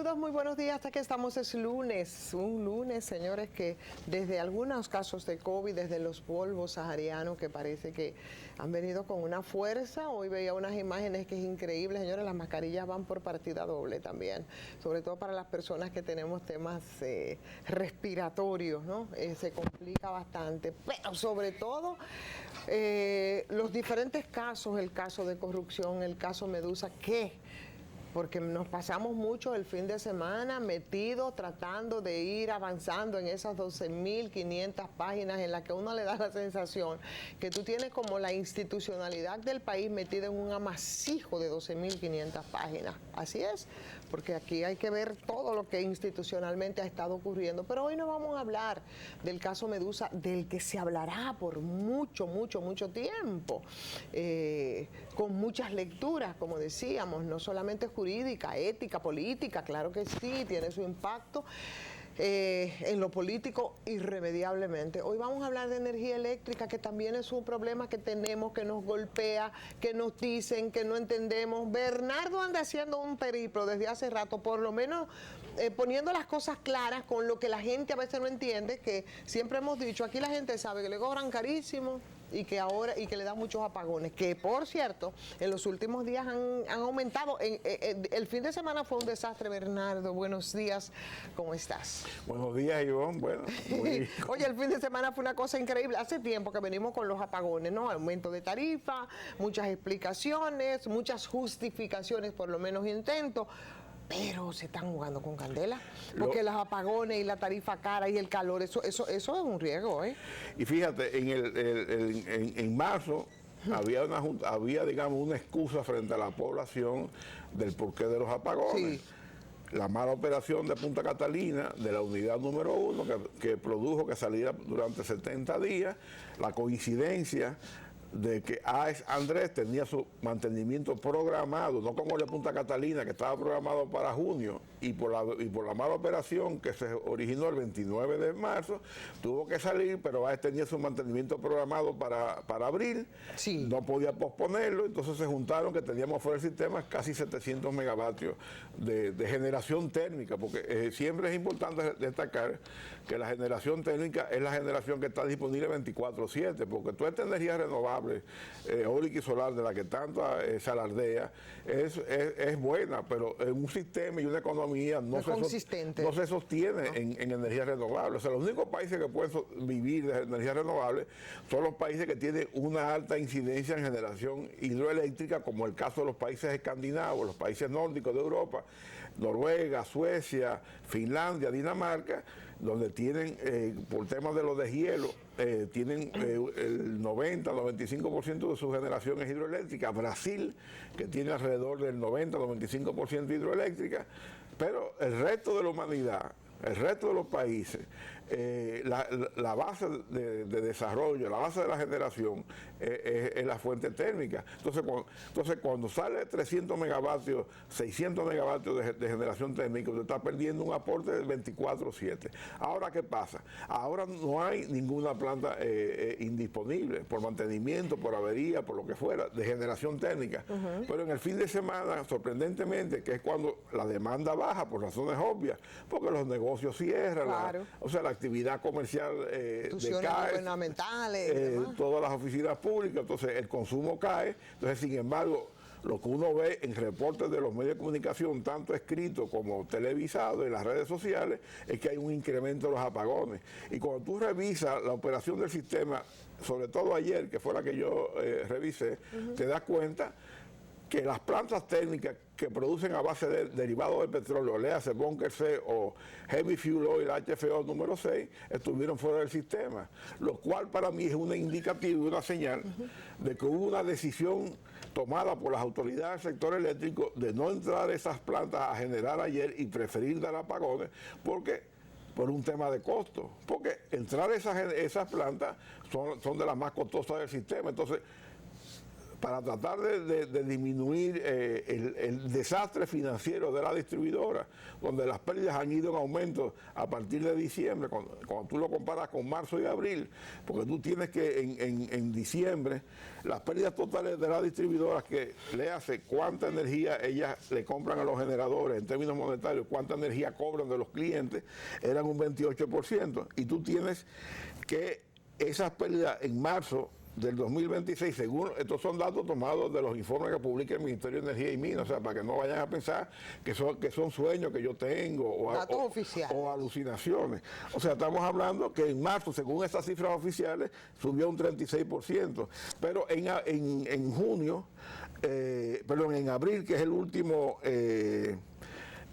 Saludos, muy buenos días. Hasta que estamos es lunes, un lunes, señores, que desde algunos casos de COVID, desde los polvos saharianos que parece que han venido con una fuerza. Hoy veía unas imágenes que es increíble, señores, las mascarillas van por partida doble también, sobre todo para las personas que tenemos temas respiratorios, ¿no? Se complica bastante, pero sobre todo los diferentes casos, el caso de corrupción, el caso Medusa, ¿qué? Porque nos pasamos mucho el fin de semana metidos tratando de ir avanzando en esas 12.500 páginas en las que uno le da la sensación que tú tienes como la institucionalidad del país metida en un amasijo de 12.500 páginas. Así es, porque aquí hay que ver todo lo que institucionalmente ha estado ocurriendo. Pero hoy no vamos a hablar del caso Medusa, del que se hablará por mucho tiempo, con muchas lecturas, como decíamos, no solamente jurídica, ética, política, claro que sí, tiene su impacto en lo político irremediablemente. Hoy vamos a hablar de energía eléctrica, que también es un problema que tenemos, que nos golpea, que nos dicen, que no entendemos. Bernardo anda haciendo un periplo desde hace rato, por lo menos poniendo las cosas claras con lo que la gente a veces no entiende, que siempre hemos dicho, aquí la gente sabe que le cobran carísimo y que ahora y que le dan muchos apagones, que por cierto en los últimos días han aumentado. El fin de semana fue un desastre. Bernardo, buenos días, ¿cómo estás? Buenos días, Ivonne. Bueno, oye, el fin de semana fue una cosa increíble. Hace tiempo que venimos con los apagones, ¿no? Aumento de tarifa, muchas explicaciones, muchas justificaciones, por lo menos intentos. Pero se están jugando con candela, porque los apagones y la tarifa cara y el calor, eso es un riesgo, ¿eh? Y fíjate, en marzo había, digamos, una excusa frente a la población del porqué de los apagones. Sí. La mala operación de Punta Catalina, de la unidad número 1, que produjo que saliera durante 70 días, la coincidencia de que AES Andrés tenía su mantenimiento programado, no como el de Punta Catalina, que estaba programado para junio, y por la mala operación que se originó el 29 de marzo, tuvo que salir, pero AES tenía su mantenimiento programado para abril, sí. No podía posponerlo, entonces se juntaron que teníamos fuera del sistema casi 700 megavatios de generación térmica, porque siempre es importante destacar que la generación térmica es la generación que está disponible 24/7, porque toda esta energía renovable, eólica y solar, de la que tanto se alardea, es buena, pero en un sistema y una economía no se sostiene en energía renovable. O sea, los únicos países que pueden vivir de energía renovable son los países que tienen una alta incidencia en generación hidroeléctrica, como el caso de los países escandinavos, los países nórdicos de Europa, Noruega, Suecia, Finlandia, Dinamarca, donde tienen, por temas de los deshielo, tienen el 90-95% de su generación es hidroeléctrica. Brasil, que tiene alrededor del 90-95% hidroeléctrica, pero el resto de la humanidad, el resto de los países, la base de desarrollo, la base de la generación es la fuente térmica. Entonces cuando sale 300 megavatios, 600 megavatios de generación térmica, usted está perdiendo un aporte del 24/7. Ahora, ¿qué pasa? Ahora no hay ninguna planta indisponible por mantenimiento, por avería, por lo que fuera, de generación térmica. Pero en el fin de semana, sorprendentemente, que es cuando la demanda baja por razones obvias, porque los negocios cierran, claro. O sea, la actividad comercial decae, gubernamentales, todas las oficinas públicas, entonces el consumo cae. Entonces, sin embargo, lo que uno ve en reportes de los medios de comunicación, tanto escritos como televisados en las redes sociales, es que hay un incremento de los apagones. Y cuando tú revisas la operación del sistema, sobre todo ayer, que fue la que yo revisé, te das cuenta que las plantas técnicas que producen a base de derivados del petróleo, léase Bunker C o Heavy Fuel Oil HFO número 6, estuvieron fuera del sistema, lo cual para mí es un indicativo y una señal de que hubo una decisión tomada por las autoridades del sector eléctrico de no entrar esas plantas a generar ayer y preferir dar apagones, por un tema de costo, porque entrar esas plantas son de las más costosas del sistema. Entonces, para tratar de disminuir el desastre financiero de la distribuidora, donde las pérdidas han ido en aumento a partir de diciembre, cuando tú lo comparas con marzo y abril, porque tú tienes que en diciembre las pérdidas totales de la distribuidora, que le hace cuánta energía ellas le compran a los generadores en términos monetarios, cuánta energía cobran de los clientes, eran un 28%, y tú tienes que esas pérdidas en marzo del 2026, según estos son datos tomados de los informes que publica el Ministerio de Energía y Minas, o sea, para que no vayan a pensar que son sueños que yo tengo o alucinaciones. O sea, estamos hablando que en marzo, según estas cifras oficiales, subió un 36%, pero en junio, en abril, que es el último...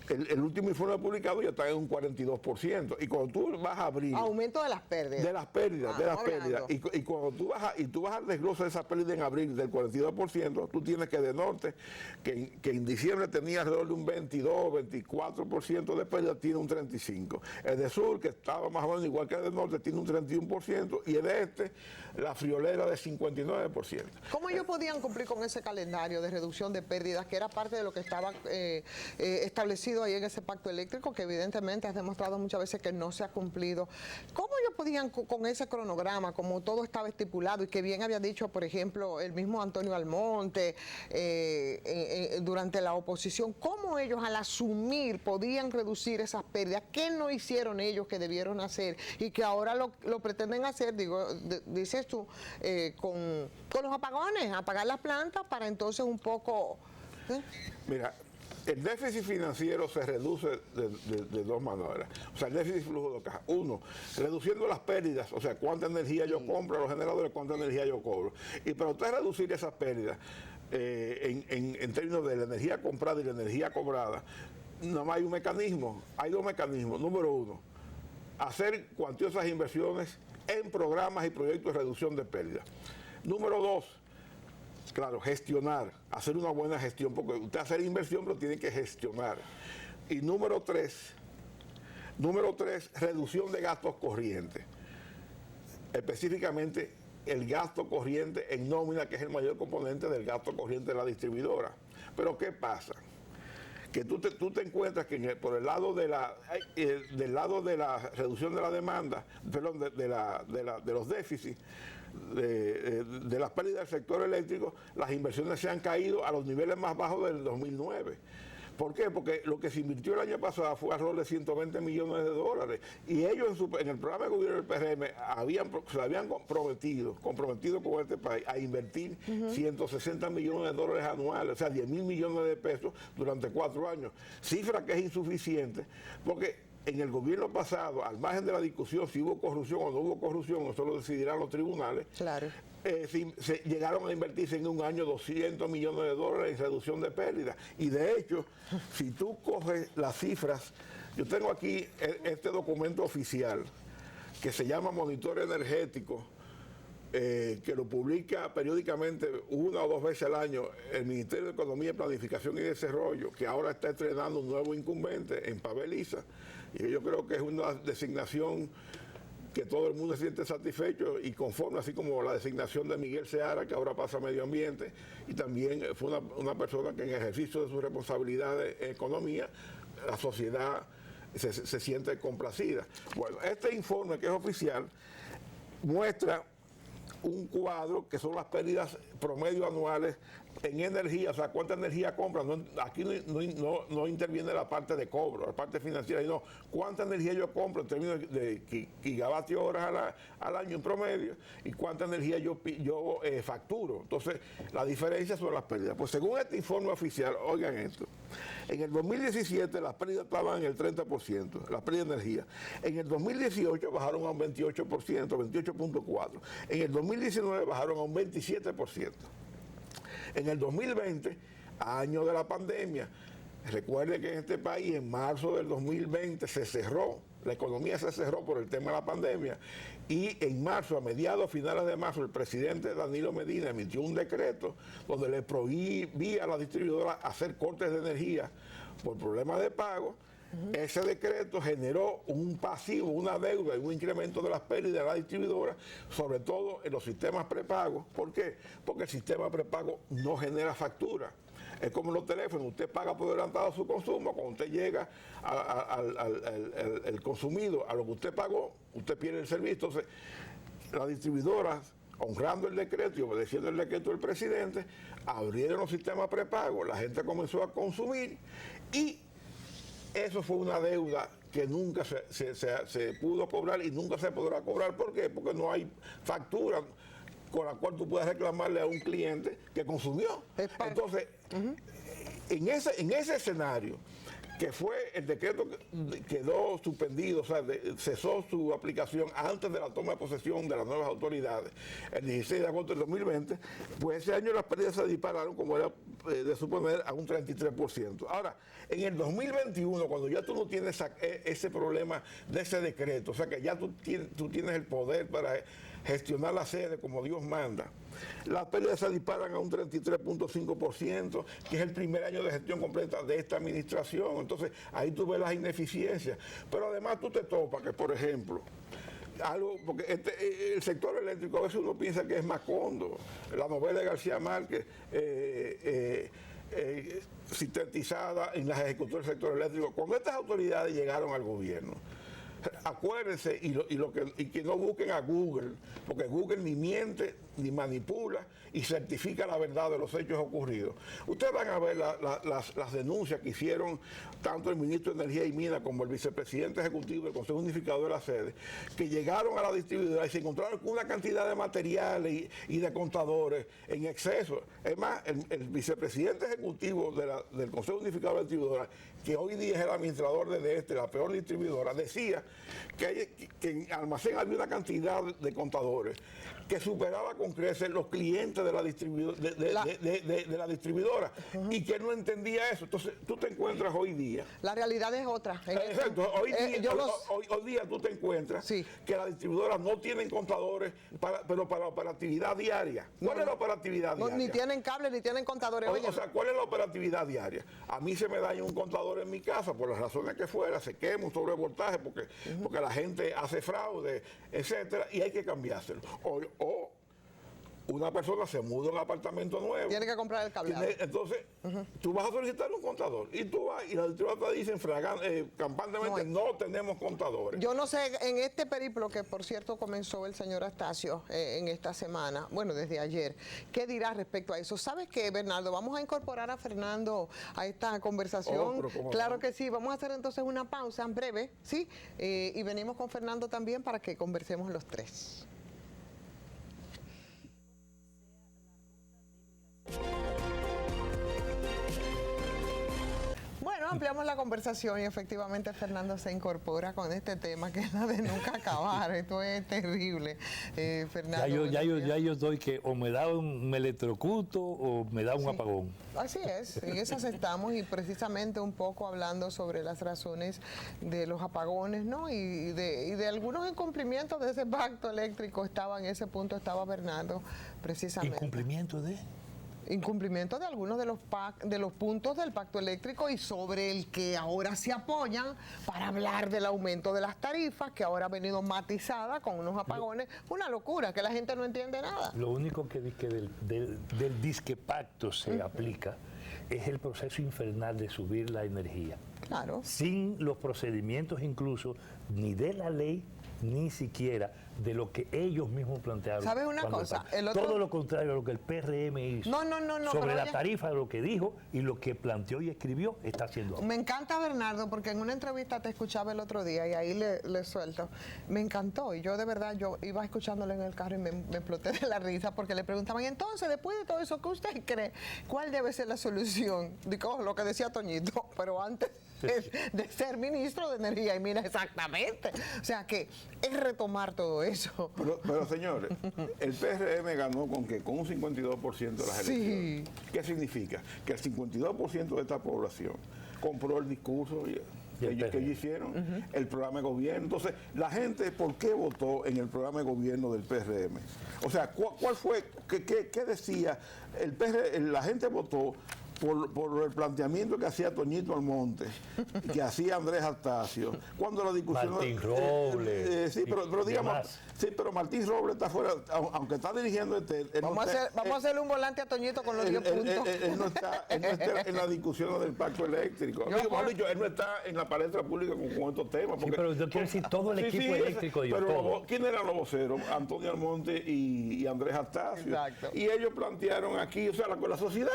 El último informe publicado ya está en un 42%. Y cuando tú vas a abrir... Aumento de las pérdidas. De las pérdidas. Y cuando tú vas al desglose de esas pérdidas en abril del 42%, tú tienes que de norte, que en diciembre tenía alrededor de un 22, 24% de pérdidas, tiene un 35%. El de sur, que estaba más o menos igual que el de norte, tiene un 31%. Y el de este, la friolera de 59%. ¿Cómo ellos podían cumplir con ese calendario de reducción de pérdidas, que era parte de lo que estaba establecido ahí en ese pacto eléctrico, que evidentemente has demostrado muchas veces que no se ha cumplido? ¿Cómo ellos podían con ese cronograma, como todo estaba estipulado y que bien había dicho, por ejemplo, el mismo Antonio Almonte durante la oposición, cómo ellos al asumir podían reducir esas pérdidas? ¿Qué no hicieron ellos que debieron hacer y que ahora lo pretenden hacer, dices tú, con los apagones, apagar las plantas para entonces un poco... Mira, el déficit financiero se reduce de dos maneras. O sea, el déficit flujo de caja. Uno, reduciendo las pérdidas, o sea, cuánta energía yo compro a los generadores, cuánta energía yo cobro. Y para usted reducir esas pérdidas en términos de la energía comprada y la energía cobrada, nada más hay un mecanismo, hay dos mecanismos. Número uno, hacer cuantiosas inversiones en programas y proyectos de reducción de pérdidas. Número dos, claro, gestionar, hacer una buena gestión, porque usted hacer inversión, pero tiene que gestionar. Y número tres, reducción de gastos corrientes. Específicamente, el gasto corriente en nómina, que es el mayor componente del gasto corriente de la distribuidora. Pero ¿qué pasa? Que tú te encuentras que por el lado del lado de la reducción de la demanda, perdón, de los déficits, de las pérdidas del sector eléctrico, las inversiones se han caído a los niveles más bajos del 2009. ¿Por qué? Porque lo que se invirtió el año pasado fue alrededor de 120 millones de dólares. Y ellos en el programa de gobierno del PRM se habían comprometido con este país a invertir 160 millones de dólares anuales, o sea, 10 mil millones de pesos durante 4 años. Cifra que es insuficiente, porque en el gobierno pasado, al margen de la discusión si hubo corrupción o no hubo corrupción, eso lo decidirán los tribunales, claro. Se llegaron a invertirse en un año 200 millones de dólares en reducción de pérdidas. Y de hecho, si tú coges las cifras, yo tengo aquí este documento oficial que se llama Monitoreo Energético, que lo publica periódicamente 1 o 2 veces al año el Ministerio de Economía, Planificación y Desarrollo, que ahora está estrenando un nuevo incumbente en Paveliza, y yo creo que es una designación que todo el mundo se siente satisfecho y conforme, así como la designación de Miguel Seara, que ahora pasa a Medio Ambiente, y también fue una persona que en ejercicio de su responsabilidad en economía, la sociedad se siente complacida. Bueno, este informe, que es oficial, muestra un cuadro que son las pérdidas promedio anuales en energía, o sea, cuánta energía compran. Aquí no interviene la parte de cobro, la parte financiera, sino cuánta energía yo compro en términos de gigavatios horas al año en promedio y cuánta energía yo facturo. Entonces, la diferencia son las pérdidas. Pues según este informe oficial, oigan esto, en el 2017 las pérdidas estaban en el 30%, las pérdidas de energía. En el 2018 bajaron a un 28%, 28.4%. En el 2019 bajaron a un 27%. En el 2020, año de la pandemia, recuerde que en este país en marzo del 2020 se cerró, la economía se cerró por el tema de la pandemia, y en marzo, a mediados, finales de marzo, el presidente Danilo Medina emitió un decreto donde le prohibía a la distribuidora hacer cortes de energía por problemas de pago, ese decreto generó un pasivo, una deuda y un incremento de las pérdidas de la distribuidora, sobre todo en los sistemas prepagos. ¿Por qué? Porque el sistema prepago no genera factura. Es como los teléfonos, usted paga por adelantado su consumo, cuando usted llega al consumido, a lo que usted pagó, usted pierde el servicio. Entonces, las distribuidoras, honrando el decreto y obedeciendo el decreto del presidente, abrieron los sistemas prepagos, la gente comenzó a consumir y eso fue una deuda que nunca se pudo cobrar y nunca se podrá cobrar. ¿Por qué? Porque no hay factura con la cual tú puedas reclamarle a un cliente que consumió. Entonces, en ese escenario, que fue el decreto que quedó suspendido, o sea, cesó su aplicación antes de la toma de posesión de las nuevas autoridades, el 16 de agosto del 2020, pues ese año las pérdidas se dispararon, como era de suponer, a un 33%. Ahora, en el 2021, cuando ya tú no tienes ese problema de ese decreto, o sea, que ya tú tienes el poder para gestionar la sede como Dios manda, las pérdidas se disparan a un 33.5%, que es el primer año de gestión completa de esta administración. Entonces, ahí tú ves las ineficiencias. Pero además tú te topas que, por ejemplo, porque el sector eléctrico a veces uno piensa que es Macondo, la novela de García Márquez, sintetizada en las ejecutorias del sector eléctrico. Cuando estas autoridades llegaron al gobierno, acuérdense y que no busquen a Google, porque Google ni miente, ni manipula y certifica la verdad de los hechos ocurridos. Ustedes van a ver las denuncias que hicieron tanto el ministro de Energía y Minas como el vicepresidente ejecutivo del Consejo Unificador de la Sede, que llegaron a la distribuidora y se encontraron con una cantidad de materiales y de contadores en exceso. Es más, el vicepresidente ejecutivo del Consejo Unificador de la Distribuidora, que hoy día es el administrador de la peor distribuidora, decía que en almacén había una cantidad de contadores que superaba con creces los clientes de la distribuidora y que no entendía eso. Entonces tú te encuentras hoy día. La realidad es otra. Exacto. Hoy día tú te encuentras que las distribuidoras no tienen contadores, pero para operatividad diaria. ¿Cuál es la operatividad diaria? Ni tienen cable ni tienen contadores. O sea, ¿cuál es la operatividad diaria? A mí se me daña un contador en mi casa por las razones que fuera, se quema un sobrevoltaje porque la gente hace fraude, etcétera, y hay que cambiárselo. O una persona se muda a un apartamento nuevo. Tiene que comprar el cableado. Entonces, tú vas a solicitar un contador y tú vas y la distribuidora te dicen campantemente, no tenemos contadores. Yo no sé, en este periplo que por cierto comenzó el señor Astacio en esta semana, bueno, desde ayer, ¿qué dirá respecto a eso? ¿Sabes qué, Bernardo? Vamos a incorporar a Fernando a esta conversación. Claro que sí, vamos a hacer entonces una pausa en breve, ¿sí? Y venimos con Fernando también para que conversemos los tres. Bueno, ampliamos la conversación y efectivamente Fernando se incorpora con este tema que es la de nunca acabar. Esto es terrible. Fernando. Ya yo doy que o me da un electrocuto o me da un apagón. Así es, en esas estamos y precisamente un poco hablando sobre las razones de los apagones, ¿no? Y de algunos incumplimientos de ese pacto eléctrico. En ese punto estaba Bernardo precisamente. ¿Incumplimiento de? Incumplimiento de algunos de los puntos del pacto eléctrico y sobre el que ahora se apoyan para hablar del aumento de las tarifas, que ahora ha venido matizada con unos apagones. Una locura, que la gente no entiende nada. Lo único que del disque pacto se aplica es el proceso infernal de subir la energía. Claro. Sin los procedimientos incluso, ni de la ley, ni siquiera de lo que ellos mismos plantearon. ¿Sabes una cosa? Todo lo contrario a lo que el PRM hizo. No, sobre la tarifa, lo que dijo y lo que planteó y escribió, está haciendo ahora. Me encanta, Bernardo, porque en una entrevista te escuchaba el otro día y ahí le suelto. Me encantó y yo de verdad, yo iba escuchándolo en el carro y me exploté de la risa porque le preguntaban, entonces, después de todo eso, ¿qué usted cree? ¿Cuál debe ser la solución? Digo, lo que decía Toñito, pero antes de ser ministro de Energía. Y mira, exactamente. O sea que es retomar todo eso. Pero señores, el PRM ganó con un 52% de las elecciones. ¿Qué significa? Que el 52% de esta población compró el discurso que ellos hicieron, el programa de gobierno. Entonces, la gente, ¿por qué votó en el programa de gobierno del PRM? O sea, ¿cuál fue? ¿Qué decía? La gente votó por el planteamiento que hacía Toñito Almonte, que hacía Andrés Astacio, cuando la discusión... Martín Robles. Sí, pero digamos, sí, pero Martín Robles está fuera, aunque está dirigiendo vamos a hacerle un volante a Toñito con los 10 puntos. Él no está en la discusión del pacto eléctrico. Él no está en la palestra pública con estos temas. Sí, pero yo quiero decir todo el equipo eléctrico. Pero ¿quién eran los voceros? Antonio Almonte y Andrés Astacio. Exacto. Y ellos plantearon aquí, o sea, lo que la sociedad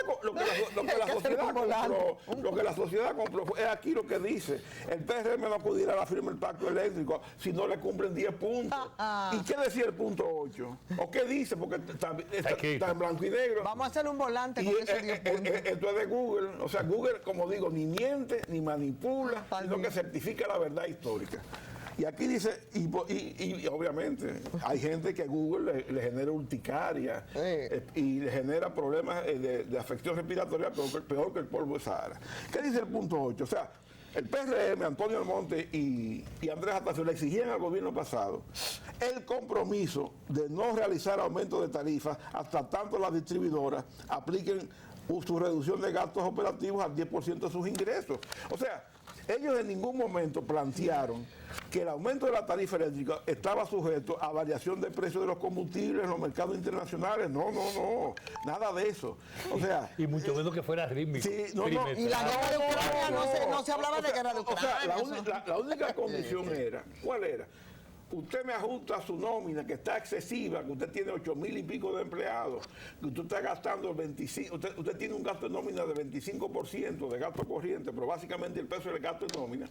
compró, es aquí lo que dice. El PRM no acudirá a la firma del pacto eléctrico si no le cumplen 10 puntos. ¿Y qué decía el punto 8? ¿O qué dice? Porque está en blanco y negro. Vamos a hacer un volante con esos 10 puntos. Esto es de Google. O sea, Google, como digo, ni miente, ni manipula, sino que certifica la verdad histórica. Y aquí dice, y obviamente hay gente que a Google le genera urticaria y le genera problemas de afección respiratoria peor que el polvo de Sahara. ¿Qué dice el punto 8? O sea, el PRM, Antonio Almonte y Andrés Astacio le exigían al gobierno pasado el compromiso de no realizar aumentos de tarifas hasta tanto las distribuidoras apliquen su reducción de gastos operativos al 10% de sus ingresos. O sea, ellos en ningún momento plantearon que el aumento de la tarifa eléctrica estaba sujeto a variación de precios de los combustibles en los mercados internacionales. No, nada de eso. O sea, y mucho menos que fuera rítmico. Sí, y la guerra de Ucrania no se hablaba de guerra de Ucrania. O sea, la única condición era, ¿cuál era? Usted me ajusta su nómina, que está excesiva, que usted tiene 8,000 y pico de empleados, que usted está gastando el 25%, usted tiene un gasto de nómina de 25% de gasto corriente, pero básicamente el peso del gasto de nómina.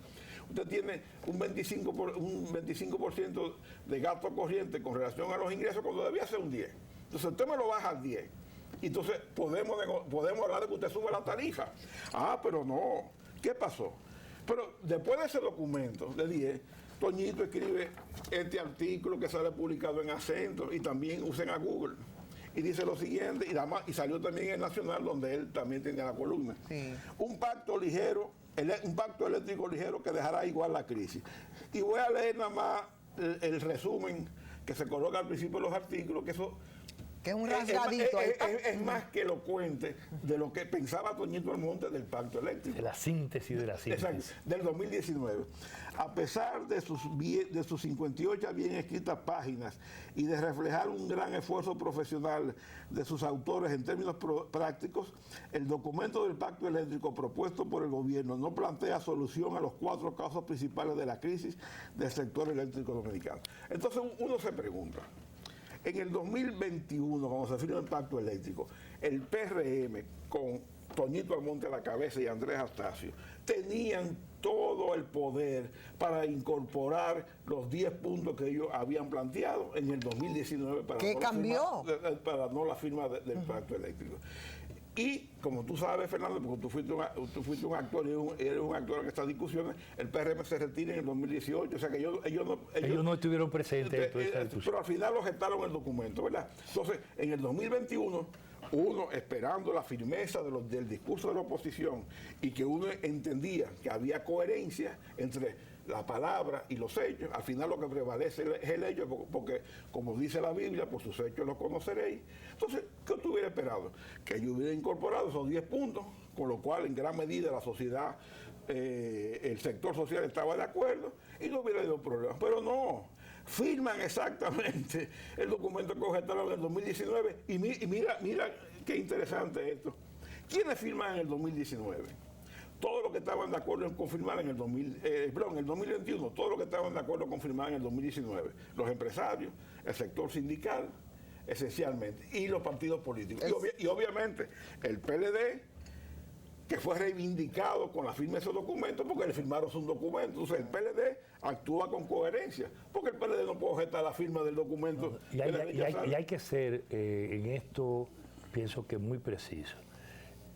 Usted tiene un 25% de gasto corriente con relación a los ingresos cuando debía ser un 10%. Entonces usted me lo baja al 10%. Y entonces podemos hablar de que usted sube la tarifa. Ah, pero no. ¿Qué pasó? Pero después de ese documento de 10%, Toñito escribe este artículo que sale publicado en Acento y también usen a Google. Y dice lo siguiente, y salió también en el Nacional, donde él también tenía la columna. Sí. Un pacto eléctrico ligero que dejará igual la crisis. Y voy a leer nada más el resumen que se coloca al principio de los artículos, que eso... Que es un rasgadito. Es más que elocuente de lo que pensaba Toñito Almonte del pacto eléctrico. De la síntesis de la síntesis. Exacto, del 2019. A pesar de sus 58 bien escritas páginas y de reflejar un gran esfuerzo profesional de sus autores en términos prácticos, el documento del pacto eléctrico propuesto por el gobierno no plantea solución a los 4 causas principales de la crisis del sector eléctrico dominicano. Entonces uno se pregunta, en el 2021, cuando se firma el pacto eléctrico, el PRM, con Toñito Almonte a la cabeza y Andrés Astacio, tenían todo el poder para incorporar los 10 puntos que ellos habían planteado en el 2019 para no la firma del pacto eléctrico. Y como tú sabes, Fernando, porque tú fuiste un actor y eres un actor en estas discusiones, el PRM se retira en el 2018, o sea que ellos no estuvieron presentes. Pero al final lo gestaron el documento, ¿verdad? Entonces, en el 2021, uno esperando la firmeza del discurso de la oposición y que uno entendía que había coherencia entre la palabra y los hechos, al final lo que prevalece es el hecho, porque como dice la Biblia, por sus hechos los conoceréis. Entonces, ¿qué tú hubieras esperado? Que yo hubiera incorporado esos 10 puntos, con lo cual en gran medida la sociedad, el sector social estaba de acuerdo y no hubiera habido problemas. Pero no, firman exactamente el documento que objetaron en el 2019 y mira qué interesante esto. ¿Quiénes firman en el 2019? Todos los que estaban de acuerdo en confirmar en el 2021, todos los que estaban de acuerdo en confirmar en el 2019, los empresarios, el sector sindical, esencialmente, y los partidos políticos. Y obviamente el PLD, que fue reivindicado con la firma de esos documentos, porque le firmaron un documento. Entonces el PLD actúa con coherencia, porque el PLD no puede objetar la firma del documento. Y hay que ser en esto, pienso que muy preciso.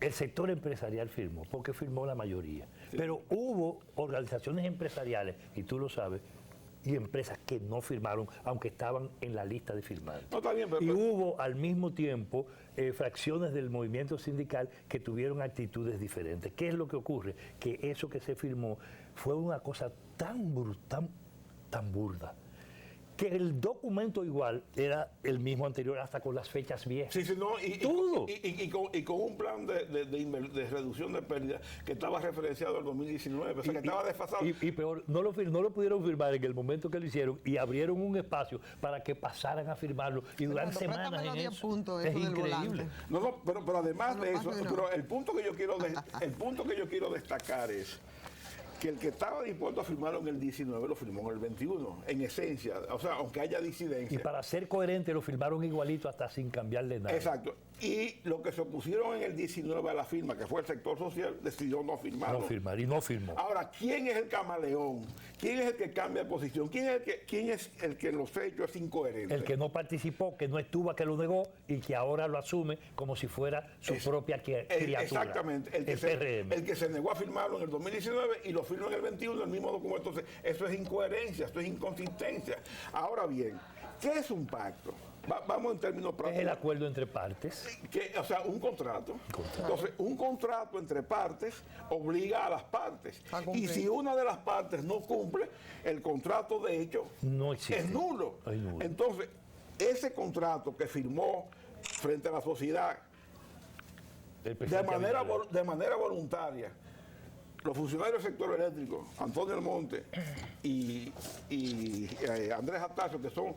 El sector empresarial firmó, porque firmó la mayoría. Sí. Pero hubo organizaciones empresariales, y tú lo sabes, y empresas que no firmaron, aunque estaban en la lista de firmantes. No, está bien, pero hubo al mismo tiempo fracciones del movimiento sindical que tuvieron actitudes diferentes. ¿Qué es lo que ocurre? Que eso que se firmó fue una cosa tan burda, que el documento igual era el mismo anterior, hasta con las fechas viejas. Sí, sí, no, Todo. y con un plan de reducción de pérdidas que estaba referenciado al 2019, o sea que estaba desfasado. Y peor, no lo pudieron firmar en el momento que lo hicieron y abrieron un espacio para que pasaran a firmarlo y duran semanas en eso. Puntos, es eso del increíble. volante. No, pero además de eso, pero el punto que yo quiero destacar es que el que estaba dispuesto a firmarlo en el 19 lo firmó en el 21, en esencia, o sea, aunque haya disidencia. Y para ser coherente lo firmaron igualito hasta sin cambiarle nada. Exacto. Y lo que se opusieron en el 19 a la firma, que fue el sector social, decidió no firmarlo. No firmar, y no firmó. Ahora, ¿quién es el camaleón? ¿Quién es el que cambia de posición? ¿Quién es el que en los hechos es incoherente? El que no participó, que no estuvo, que lo negó y que ahora lo asume como si fuera su propia criatura. Exactamente. El que se negó a firmarlo en el 2019 y lo firmó en el 21, el mismo documento. Entonces, eso es incoherencia, eso es inconsistencia. Ahora bien, ¿qué es un pacto? Vamos en términos prácticos. Es el acuerdo entre partes. O sea, un contrato. Entonces, un contrato entre partes obliga a las partes. Y si una de las partes no cumple, el contrato de hecho no existe. Es nulo. Entonces, ese contrato que firmó frente a la sociedad de manera voluntaria, los funcionarios del sector eléctrico, Antonio Almonte y Andrés Atacio, que son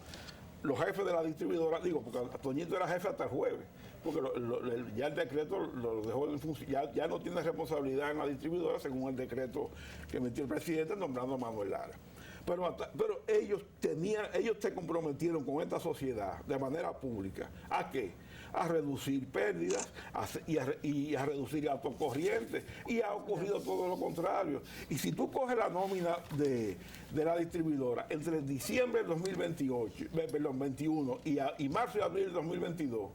los jefes de la distribuidora, digo, porque Toñito era jefe hasta el jueves, porque ya el decreto lo dejó en función, ya no tiene responsabilidad en la distribuidora según el decreto que emitió el presidente nombrando a Manuel Lara. Pero ellos se comprometieron con esta sociedad de manera pública. ¿A qué? A reducir pérdidas y a reducir gastos corrientes. Y ha ocurrido todo lo contrario. Y si tú coges la nómina de la distribuidora entre diciembre del 2021 y marzo y abril del 2022,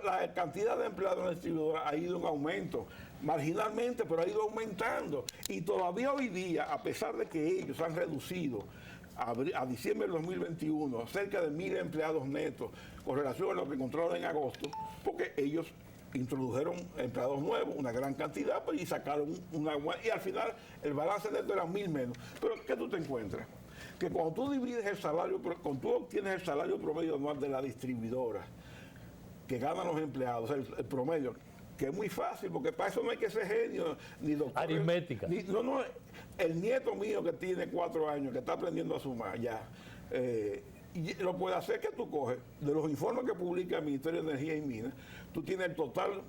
la cantidad de empleados en la distribuidora ha ido en aumento. Marginalmente, pero ha ido aumentando. Y todavía hoy día, a pesar de que ellos han reducido a diciembre del 2021 cerca de 1.000 empleados netos con relación a lo que encontraron en agosto, porque ellos introdujeron empleados nuevos, una gran cantidad, y sacaron y al final el balance neto era 1.000 menos. Pero ¿qué tú te encuentras? Que cuando tú divides el salario, cuando tú obtienes el salario promedio anual de la distribuidora, que ganan los empleados, el promedio, que es muy fácil, porque para eso no hay que ser genio, ni doctor. Aritmética. El nieto mío que tiene 4 años, que está aprendiendo a sumar ya, y lo puede hacer. Que tú coges de los informes que publica el Ministerio de Energía y Minas, tú tienes el total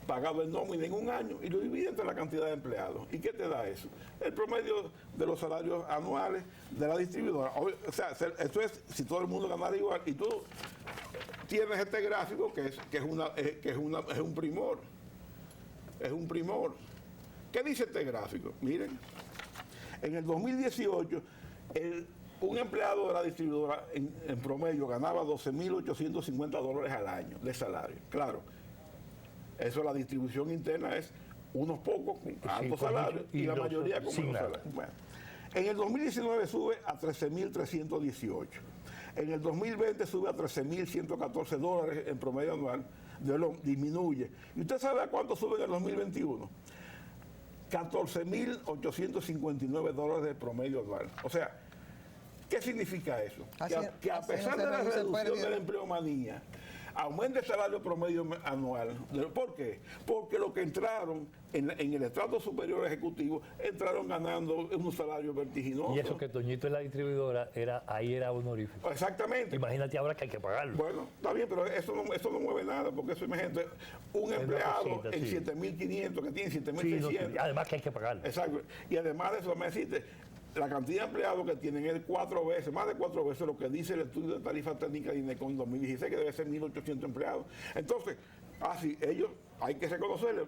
pagado en nómina en un año y lo divides entre la cantidad de empleados. ¿Y qué te da eso? El promedio de los salarios anuales de la distribuidora. O sea, eso es si todo el mundo ganara igual. Y tú tienes este gráfico que es un primor. Es un primor. ¿Qué dice este gráfico? Miren, en el 2018, un empleado de la distribuidora en promedio ganaba $12.850 al año de salario. Claro, eso la distribución interna es unos pocos con altos salarios y la mayoría con menos salarios. Bueno, en el 2019 sube a $13.318. En el 2020 sube a $13.114 en promedio anual, disminuye. ¿Y usted sabe a cuánto sube en el 2021? $14.859 de promedio anual. O sea, ¿qué significa eso? Que a pesar de la reducción de la empleomanía, aumenta el salario promedio anual. ¿Por qué? Porque los que entraron en el estrato superior ejecutivo entraron ganando un salario vertiginoso. Y eso que Toñito en la distribuidora ahí era honorífico. Exactamente. Imagínate ahora que hay que pagarlo. Bueno, está bien, pero eso no mueve nada, porque eso, imagínate, un empleado en 7.500 que tiene 7.600. Sí, además que hay que pagarlo. Exacto. Y además de eso, me deciste, la cantidad de empleados que tienen es más de 4 veces lo que dice el estudio de tarifa técnica de INECON 2016, que debe ser 1.800 empleados. Entonces, ellos, hay que reconocerle,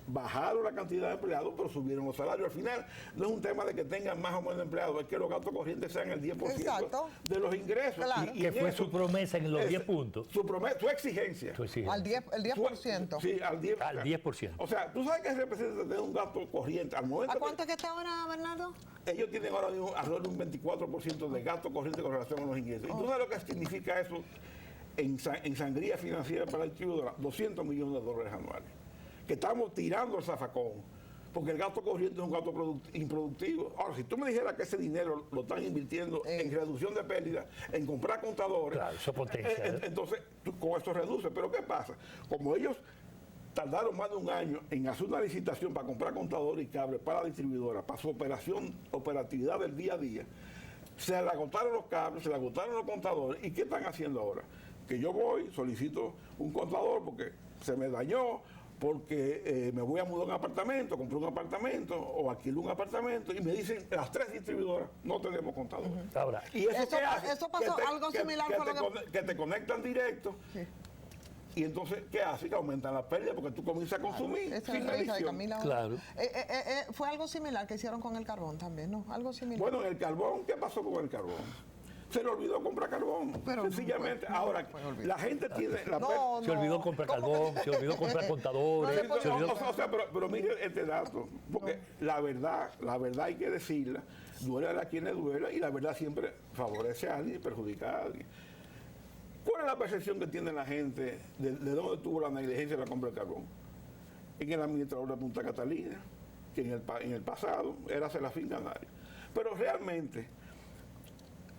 bajaron la cantidad de empleados, pero subieron los salarios. Al final, no es un tema de que tengan más o menos empleados, es que los gastos corrientes sean el 10% de los ingresos. Claro. Que fue su promesa en los 10 puntos. Su exigencia. El 10%. Sí, al 10%. Al 10%. O sea, tú sabes que representa tener un gasto corriente. Al momento ¿A cuánto es que está ahora, Bernardo? Ellos tienen ahora mismo alrededor de un 24% de gasto corriente con relación a los ingresos. ¿Y tú sabes lo que significa eso en sangría financiera para la distribuidora? $200 millones anuales. Que estamos tirando el zafacón. porque el gasto corriente es un gasto improductivo. Ahora, si tú me dijeras que ese dinero lo están invirtiendo en reducción de pérdidas, en comprar contadores, claro, eso potencia, entonces con eso reduce. Pero ¿qué pasa? Como ellos tardaron más de un año en hacer una licitación para comprar contadores y cables para la distribuidora, para su operatividad del día a día, se le agotaron los cables, se le agotaron los contadores. ¿Y qué están haciendo ahora? Que yo voy, solicito un contador porque se me dañó, porque me voy a mudar a un apartamento, compré un apartamento o alquilo un apartamento y me dicen las 3 distribuidoras, no tenemos contador. Ahora, ¿Y eso pasó algo similar que te conectan directo. Sí. Y entonces, ¿qué hace? Que aumentan las pérdidas porque tú comienzas a consumir sin medición. Claro. Fue algo similar que hicieron con el carbón también, ¿no? Algo similar. Bueno, en el carbón, ¿qué pasó con el carbón? Se le olvidó comprar carbón. Pero sencillamente, ahora, la gente tiene... Se olvidó comprar carbón, se olvidó comprar contadores. Pero mire este dato, porque la verdad hay que decirla, duele a quienes duela, y la verdad siempre favorece a alguien y perjudica a alguien. ¿Cuál es la percepción que tiene la gente de dónde tuvo la negligencia de la compra de carbón? En el administrador de Punta Catalina, que en el pasado era Serafín Canario. Pero realmente,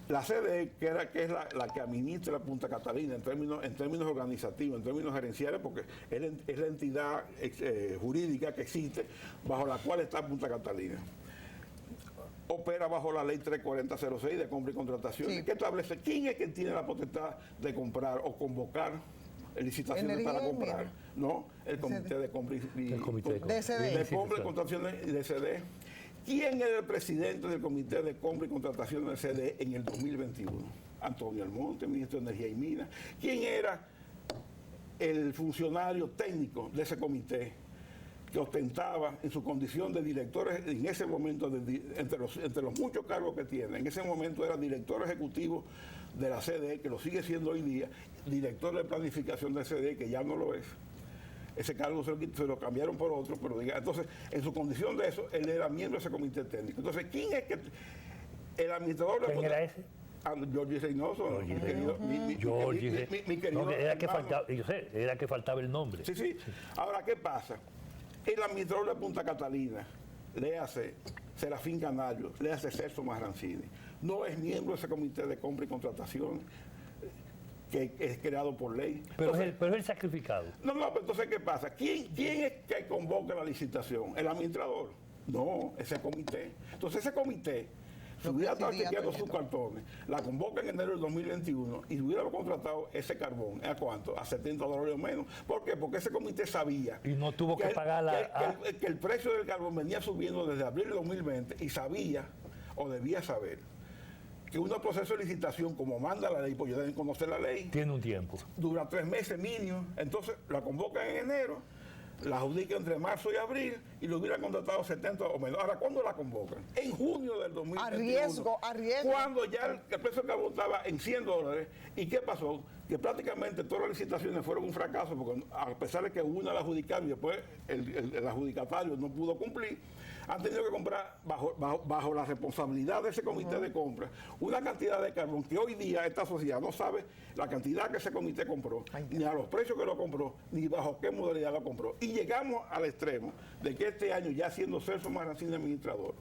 la CDE, que es la que administra Punta Catalina en términos organizativos, en términos gerenciales, porque es la entidad jurídica que existe bajo la cual está Punta Catalina, opera bajo la ley 34006 de compra y contrataciones, que establece quién es quien tiene la potestad de comprar o convocar licitaciones para comprar. No, el comité de compra y contrataciones de CDE. ¿Quién era el presidente del comité de compra y contrataciones de CDE en el 2021? Antonio Almonte, ministro de Energía y Minas. ¿Quién era el funcionario técnico de ese comité que ostentaba en su condición de director en ese momento, entre los muchos cargos que tiene, en ese momento era director ejecutivo de la CDE, que lo sigue siendo hoy día, director de planificación de CDE, que ya no lo es? Ese cargo se lo cambiaron por otro, pero entonces, en su condición de eso, él era miembro de ese comité técnico. Entonces, ¿quién es que el administrador? ¿Quién era ese? Jorge Reynoso, mi querido. No, era que faltaba, yo sé, era que faltaba el nombre. Sí. Ahora, ¿qué pasa? El administrador de Punta Catalina, léase Serafín Canario, léase Celso Marrancini, no es miembro de ese comité de compra y contratación que es creado por ley. Pero es el sacrificado. No, pero entonces, ¿qué pasa? ¿Quién es que convoca la licitación? ¿El administrador? No, ese comité. Entonces, ese comité, si hubiera estado chequeando sus cartones, la convoca en enero del 2021 y hubiera contratado ese carbón, ¿a cuánto? A $70 o menos. ¿Por qué? Porque ese comité sabía y no tuvo que pagar que el precio del carbón venía subiendo desde abril de 2020 y sabía, o debía saber, que un proceso de licitación, como manda la ley, pues ellos deben conocer la ley. Tiene un tiempo. Dura 3 meses mínimo. Entonces la convocan en enero, la adjudica entre marzo y abril y lo hubiera contratado 70 o menos. Ahora, ¿cuándo la convocan? En junio del 2021. A riesgo. Cuando ya el precio del carbón estaba en $100. ¿Y qué pasó? Que prácticamente todas las licitaciones fueron un fracaso, porque a pesar de que una la adjudicaron y después el adjudicatario no pudo cumplir, han tenido que comprar bajo la responsabilidad de ese comité de compra una cantidad de carbón que hoy día esta sociedad no sabe la cantidad que ese comité compró, ni a los precios que lo compró, ni bajo qué modalidad lo compró. Y llegamos al extremo de que este año, ya siendo Celso Marrancini administrador,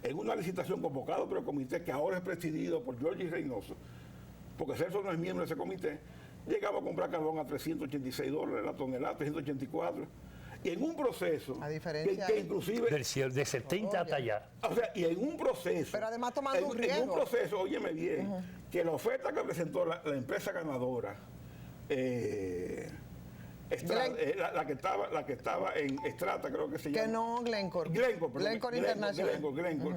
en una licitación convocada por el comité, que ahora es presidido por Jorge Reynoso, porque Celso no es miembro de ese comité, llegamos a comprar carbón a $386 la tonelada, 384. Y en un proceso que inclusive... De 70 hasta allá. O sea, y en un proceso... Pero además tomando un riesgo. En un proceso, óyeme bien, que la oferta que presentó la empresa ganadora, la que estaba en Estrata, creo que se llama. Que no, Glencore. Glencore International. Glencore.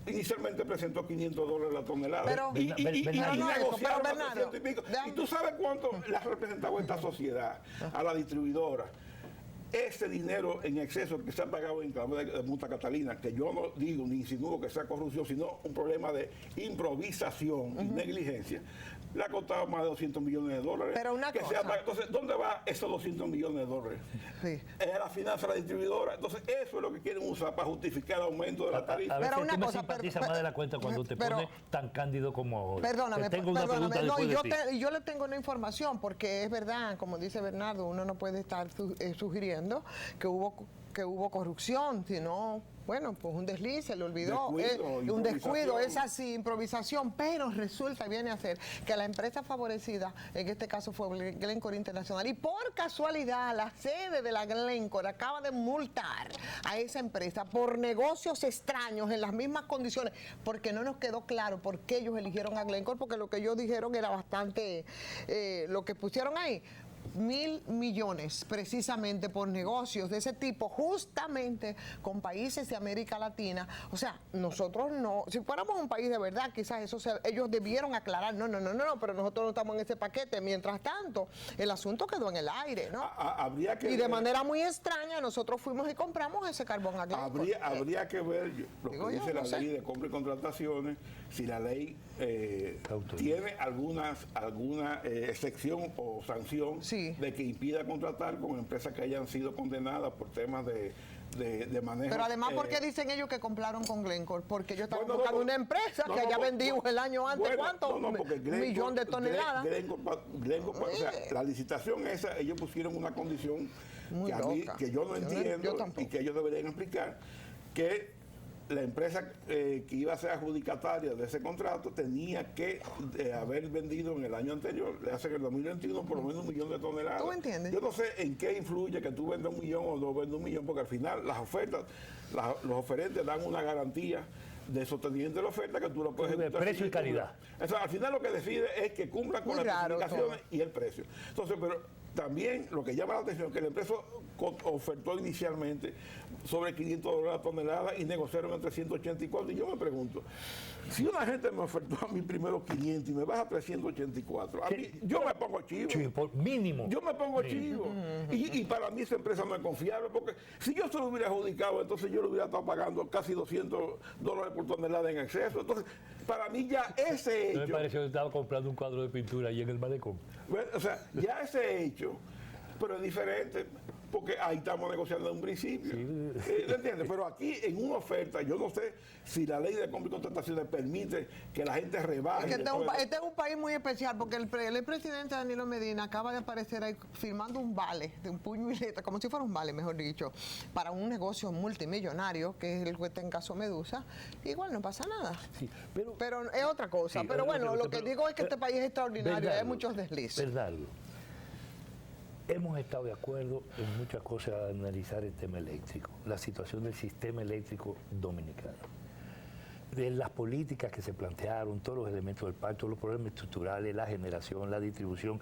Inicialmente presentó $500 la tonelada. Pero, y negociaron a 300 y pico. ¿Y tú sabes cuánto le ha representado esta sociedad a la distribuidora? Ese dinero en exceso que se ha pagado en de Punta Catalina, que yo no digo ni insinúo que sea corrupción, sino un problema de improvisación y negligencia, le ha costado más de $200 millones. Pero una cosa. Entonces, ¿dónde va esos $200 millones? Sí. Es la finanza de la distribuidora. Entonces, eso es lo que quieren usar para justificar el aumento de la tarifa. A veces tú me simpatizas más de la cuenta cuando te pones tan cándido como ahora. Perdóname. No, yo le tengo una información, porque es verdad, como dice Bernardo, uno no puede estar sugiriendo que hubo que hubo corrupción, sino, bueno, pues un desliz, se le olvidó, un descuido, improvisación. es así, improvisación, pero resulta, viene a ser que la empresa favorecida, en este caso fue Glencore Internacional, y por casualidad la sede de la Glencore acaba de multar a esa empresa por negocios extraños en las mismas condiciones, porque no nos quedó claro por qué ellos eligieron a Glencore, porque lo que ellos dijeron era bastante, lo que pusieron ahí, 1.000 millones precisamente por negocios de ese tipo, justamente con países de América Latina. O sea, nosotros no, si fuéramos un país de verdad, quizás eso ellos debieron aclarar, no, pero nosotros no estamos en ese paquete. Mientras tanto, el asunto quedó en el aire, ¿no? Habría que y de manera muy extraña, nosotros fuimos y compramos ese carbón a Glencore. Habría que ver lo que dice la ley de compra y contrataciones, si la ley tiene alguna excepción o sanción de que impida contratar con empresas que hayan sido condenadas por temas de manejo. Pero además, ¿por qué dicen ellos que compraron con Glencore? Porque ellos estaban buscando una empresa que haya vendido el año antes, ¿cuánto? Porque un millón de toneladas. Glencore, o sea, la licitación esa, ellos pusieron una condición que yo no entiendo y que ellos deberían explicar, que la empresa que iba a ser adjudicataria de ese contrato tenía que haber vendido en el año anterior, le hace que el 2021 por lo menos 1 millón de toneladas. ¿Tú entiendes? Yo no sé en qué influye que tú vendas 1 millón o no vendas 1 millón, porque al final las ofertas, los oferentes dan una garantía de sostenimiento de la oferta que tú lo puedes ejecutar. Precio y calidad. O sea, al final lo que decide es que cumplan con las especificaciones y el precio. Entonces, pero también lo que llama la atención es que la empresa ofertó inicialmente sobre $500 la tonelada y negociaron en 384. Y yo me pregunto, si una gente me ofertó a mí primero 500 y me baja a 384, a mí, yo me pongo chivo. Por mínimo. Yo me pongo chivo. Y para mí esa empresa no es confiable, porque si yo se lo hubiera adjudicado, entonces yo le hubiera estado pagando casi $200 por tonelada en exceso. Entonces, para mí ya ese hecho... Me pareció que estaba comprando un cuadro de pintura ahí en el malecón. Bueno, o sea, ya ese hecho, pero es diferente, porque ahí estamos negociando en un principio. ¿Me entiendes? Pero aquí en una oferta, yo no sé si la ley de compra y contrataciones permite que la gente rebaje. Es que este es un país muy especial, porque el presidente Danilo Medina acaba de aparecer ahí firmando un vale, de un puño y letra, como si fuera un vale, mejor dicho, para un negocio multimillonario, que es el que está en caso Medusa. Igual no pasa nada. Sí, pero es otra cosa. Sí, pero bueno, lo que digo es que este país es extraordinario, hay muchos deslices. Verdad. Hemos estado de acuerdo en muchas cosas a analizar el tema eléctrico, la situación del sistema eléctrico dominicano, de las políticas que se plantearon, todos los elementos del pacto, los problemas estructurales, la generación, la distribución,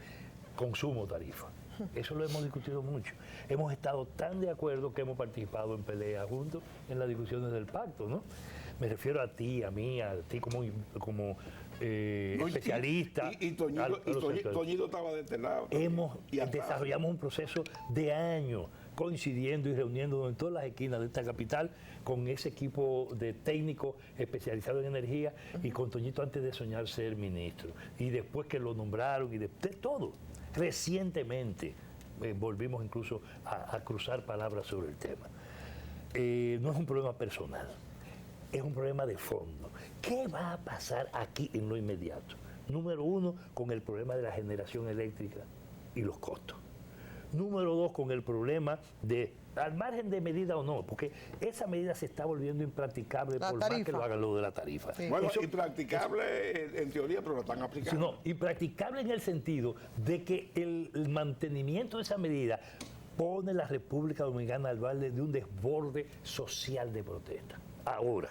consumo, tarifa. Eso lo hemos discutido mucho. Hemos estado tan de acuerdo que hemos participado en peleas juntos en las discusiones del pacto, ¿no? Me refiero a ti, a mí, a ti como especialista. Y Toñito estaba de este lado. Desarrollamos un proceso de años coincidiendo y reuniéndonos en todas las esquinas de esta capital con ese equipo de técnicos especializados en energía y con Toñito antes de soñar ser ministro. Y después que lo nombraron y de todo. Recientemente volvimos incluso a cruzar palabras sobre el tema. No es un problema personal. Es un problema de fondo. ¿Qué va a pasar aquí en lo inmediato? Número 1, con el problema de la generación eléctrica y los costos. Número 2, con el problema de, al margen de medida o no, porque esa medida se está volviendo impracticable por más que lo hagan lo de la tarifa. Sí. Bueno, impracticable en teoría, pero lo están aplicando. No, impracticable en el sentido de que el mantenimiento de esa medida pone la República Dominicana al borde de un desborde social de protesta. Ahora,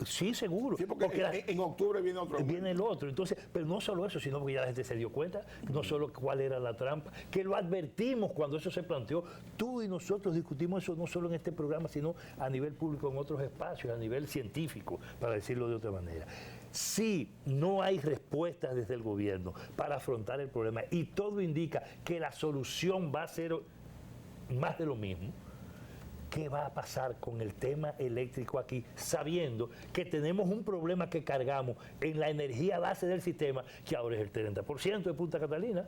sí, seguro. Sí, porque en octubre viene otro. Viene el otro. Entonces, pero no solo eso, sino porque ya la gente se dio cuenta, no solo cuál era la trampa, que lo advertimos cuando eso se planteó. Tú y nosotros discutimos eso no solo en este programa, sino a nivel público en otros espacios, a nivel científico, para decirlo de otra manera. Si no hay respuestas desde el gobierno para afrontar el problema y todo indica que la solución va a ser más de lo mismo, ¿qué va a pasar con el tema eléctrico aquí, sabiendo que tenemos un problema que cargamos en la energía base del sistema, que ahora es el 30% de Punta Catalina?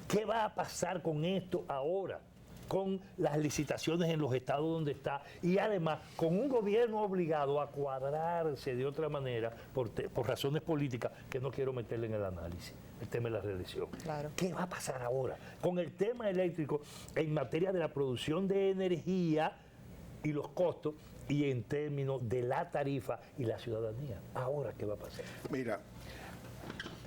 ¿Qué va a pasar con esto ahora? con las licitaciones en los estados donde está y además con un gobierno obligado a cuadrarse de otra manera por razones políticas que no quiero meterle en el análisis, el tema de la reelección. Claro. ¿Qué va a pasar ahora con el tema eléctrico en materia de la producción de energía y los costos y en términos de la tarifa y la ciudadanía? ¿Ahora qué va a pasar? Mira,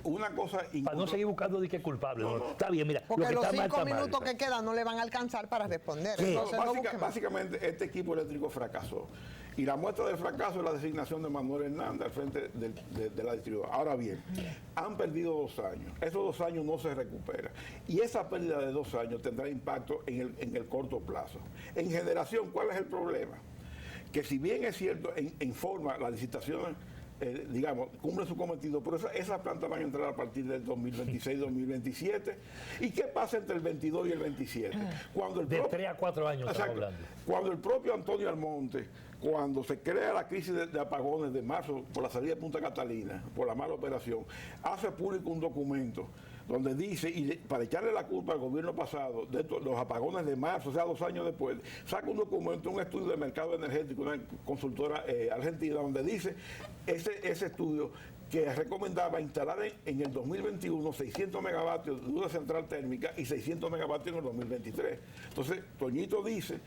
una cosa... Para no seguir buscando de qué culpable. No. Está bien, mira. Porque lo que los está 5 mal, minutos que quedan no le van a alcanzar para responder. Sí. Entonces, Básicamente, este equipo eléctrico fracasó. Y la muestra del fracaso es la designación de Manuel Hernández al frente de la distribuidora. Ahora bien, han perdido 2 años. Esos 2 años no se recuperan. Y esa pérdida de 2 años tendrá impacto en el corto plazo. En generación, ¿cuál es el problema? Que si bien es cierto, en forma, la licitación, digamos, cumple su cometido, pero esas plantas van a entrar a partir del 2026-2027. ¿Y qué pasa entre el 22 y el 27? Cuando de 3 a 4 años estamos hablando. Cuando el propio Antonio Almonte, cuando se crea la crisis de apagones de marzo por la salida de Punta Catalina, por la mala operación, hace público un documento donde dice, y para echarle la culpa al gobierno pasado de los apagones de marzo, o sea, 2 años después, saca un documento, un estudio de mercado energético, una consultora argentina, donde dice ese estudio que recomendaba instalar en el 2021 600 megavatios de una central térmica y 600 megavatios en el 2023. Entonces, Toñito dice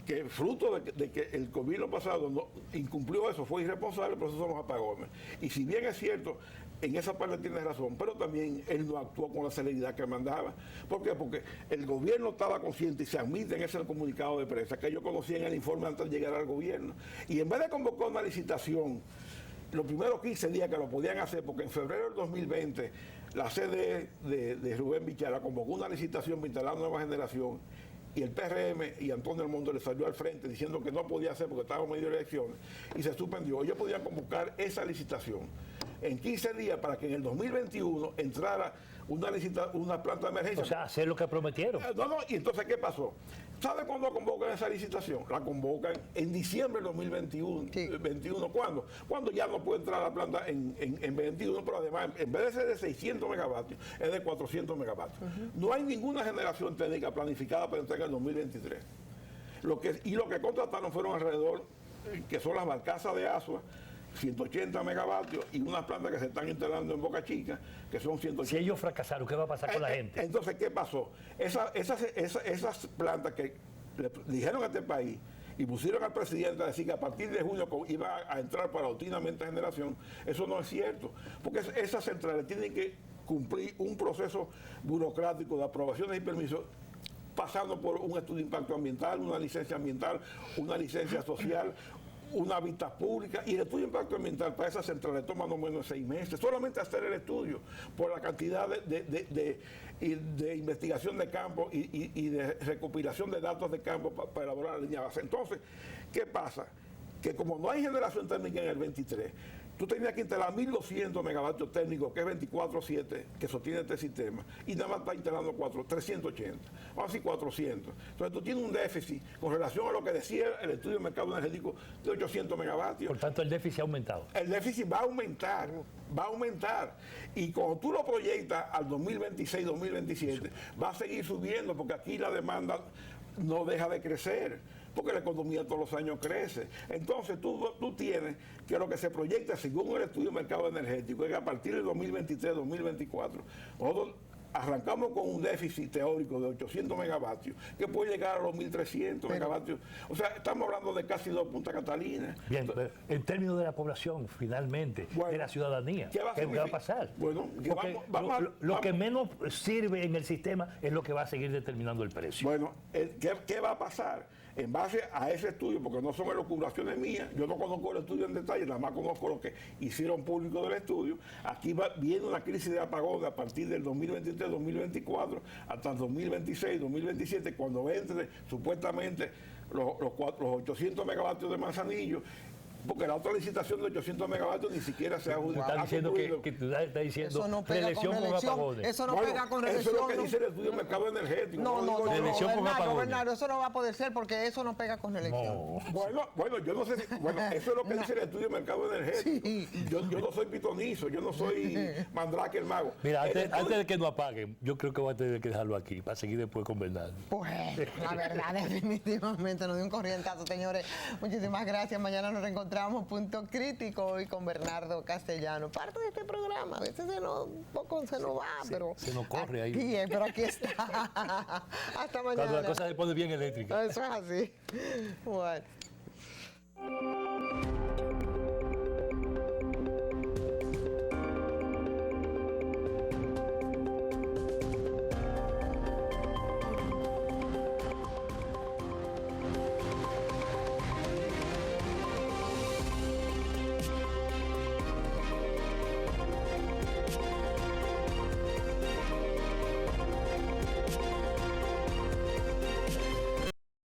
que fruto de que el gobierno pasado no incumplió eso, fue irresponsable, pero esos son los apagones. Y si bien es cierto, en esa parte tiene razón, pero también él no actuó con la celeridad que mandaba. ¿Por qué? Porque el gobierno estaba consciente, y se admite en ese comunicado de prensa, que ellos conocían el informe antes de llegar al gobierno. Y en vez de convocar una licitación, los primeros 15 días que lo podían hacer, porque en febrero del 2020 la sede de Rubén Bichala convocó una licitación para instalar nueva generación, y el PRM y Antonio Almonte le salió al frente diciendo que no podía hacer porque estaba en medio de elecciones y se suspendió. Ellos podían convocar esa licitación en 15 días para que en el 2021 entrara una planta de emergencia. O sea, hacer lo que prometieron. No, y entonces, ¿qué pasó? ¿Sabe cuándo convocan esa licitación? La convocan en diciembre del 2021. Sí. 21, ¿cuándo? Cuando ya no puede entrar la planta en 21, pero además, en vez de ser de 600 megavatios, es de 400 megavatios. No hay ninguna generación técnica planificada para entregar en el 2023. Lo que contrataron fueron alrededor, que son las barcazas de Asua, 180 megavatios y unas plantas que se están instalando en Boca Chica, que son 180. Si ellos fracasaron, ¿qué va a pasar con la gente? Entonces, ¿qué pasó? Esas plantas que le dijeron a este país y pusieron al presidente a decir que a partir de junio iba a entrar paulatinamente a generación, eso no es cierto, porque esas centrales tienen que cumplir un proceso burocrático de aprobaciones y permisos, pasando por un estudio de impacto ambiental, una licencia ambiental, una licencia social, una vista pública, y el estudio de impacto ambiental para esas centrales toma no menos de 6 meses, solamente hacer el estudio por la cantidad de investigación de campo y de recopilación de datos de campo para elaborar la línea base. Entonces, ¿qué pasa? Que como no hay generación térmica en el 23, tú tenías que instalar 1.200 megavatios técnicos, que es 24/7, que sostiene este sistema, y nada más está instalando 380, vamos a decir 400. Entonces tú tienes un déficit con relación a lo que decía el estudio de mercado energético de 800 megavatios. Por tanto, el déficit ha aumentado. El déficit va a aumentar. Y cuando tú lo proyectas al 2026-2027, va a seguir subiendo, porque aquí la demanda no deja de crecer, porque la economía todos los años crece. Entonces tú tienes que lo que se proyecta según el estudio de mercado energético es que a partir del 2023-2024 nosotros arrancamos con un déficit teórico de 800 megavatios que puede llegar a los 1.300 megavatios. O sea, estamos hablando de casi 2 Punta Catalina. Bien, en términos de la población, finalmente, de la ciudadanía, ¿qué va a pasar? Bueno, lo que menos sirve en el sistema es lo que va a seguir determinando el precio. Bueno, ¿qué va a pasar? En base a ese estudio, porque no son elucubraciones mías, yo no conozco el estudio en detalle, nada más conozco lo que hicieron público del estudio. Aquí viene una crisis de apagón a partir del 2023-2024 hasta el 2026-2027, cuando entre supuestamente los 800 megavatios de Manzanillo. porque la otra licitación de 800 megavatios ni siquiera se ha adjudicado. Estás diciendo que tú estás diciendo Eso no pega con reelección con apagones. Eso no Bueno, pega con eso reelección. es lo que dice el estudio del mercado energético. No, Reelección con apagones. Bernardo, eso no va a poder ser porque eso no pega con reelección. No. Bueno, yo no sé si, bueno, eso es lo que dice el estudio del mercado energético. Sí. Yo no soy pitonizo, yo no soy Mandrake el mago. Mira, antes de que nos apaguen, yo creo que voy a tener que dejarlo aquí para seguir después con Bernardo. Pues la verdad definitivamente nos dio un corrientazo, señores. Muchísimas gracias. Mañana nos reencontramos, Punto Crítico, hoy con Bernardo Castellano. Parte de este programa, a veces un poco se nos va, pero se nos corre ahí. Aquí, pero aquí está. Hasta mañana. Cuando la cosa se pone bien eléctrica. Eso es así. Bueno.